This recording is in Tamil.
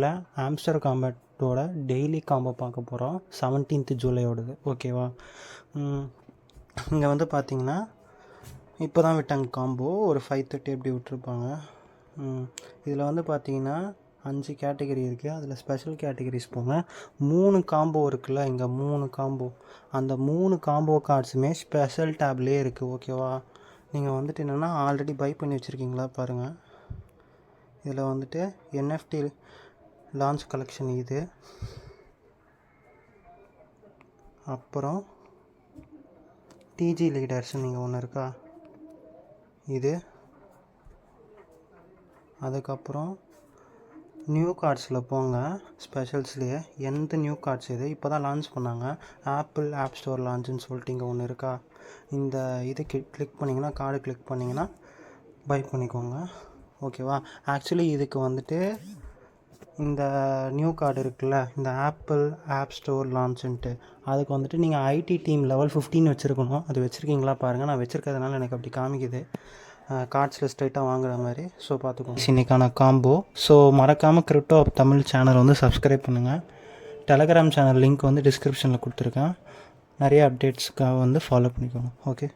வீடியோவில் ஆம்ஸ்டர் காம்பேட்டோட டெய்லி காம்போ பார்க்க போகிறோம். 17th ஜூலையோடது. ஓகேவா? இங்கே வந்து பார்த்திங்கன்னா இப்போ தான் விட்டாங்க காம்போ. ஒரு 5:30 எப்படி விட்டுருப்பாங்க. இதில் வந்து பார்த்திங்கன்னா 5 கேட்டகரி இருக்குது. அதில் ஸ்பெஷல் கேட்டகரிஸ் போங்க. 3 காம்போ இருக்குல்ல, இங்கே 3 காம்போ. அந்த 3 காம்போ கார்ட்ஸுமே ஸ்பெஷல் டேப்லேயே இருக்குது. ஓகேவா? நீங்கள் வந்துட்டு என்னென்னா ஆல்ரெடி பை பண்ணி வச்சுருக்கீங்களா பாருங்கள். இதில் வந்துட்டு NFT லான்ச் கலெக்ஷன் இது, அப்புறம் டிஜி லீடர்ஸ் நீங்கள் ஒன்று இருக்கா இது, அதுக்கப்புறம் நியூ கார்ட்ஸில் போங்க. ஸ்பெஷல்ஸ்லேயே எந்த நியூ கார்ட்ஸ் இது இப்போ தான் லான்ச் பண்ணாங்க, ஆப்பிள் ஆப் ஸ்டோர் லான்ச்சுன்னு சொல்லிட்டு இங்கே ஒன்று இருக்கா. இந்த இது கிளிக் பண்ணிங்கன்னா, கார்டு கிளிக் பண்ணிங்கன்னா பை பண்ணிக்கோங்க. ஓகேவா? ஆக்சுவலி இதுக்கு வந்துட்டு இந்த நியூ கார்டு இருக்குல்ல, இந்த ஆப்பிள் ஆப் ஸ்டோர் லான்ச்சுன்ட்டு, அதுக்கு வந்துட்டு நீங்கள் ஐடி டீம் லெவல் 15 வச்சுருக்கணும். அது வச்சுருக்கீங்களா பாருங்கள். நான் வச்சுருக்கிறதுனால எனக்கு அப்படி காமிக்குது. கார்ட்ஸில் ஸ்ட்ரைட்டாக வாங்குற மாதிரி. ஸோ பார்த்துக்கோங்க. இன்றைக்கான காம்போ. ஸோ மறக்காமல் கிரிப்டோ தமிழ் சேனல் வந்து சப்ஸ்கிரைப் பண்ணுங்கள். டெலகிராம் சேனல் லிங்க் வந்து டிஸ்கிரிப்ஷனில் கொடுத்துருக்கேன். நிறைய அப்டேட்ஸ்க்காக வந்து ஃபாலோ பண்ணிக்கோங்க. ஓகே.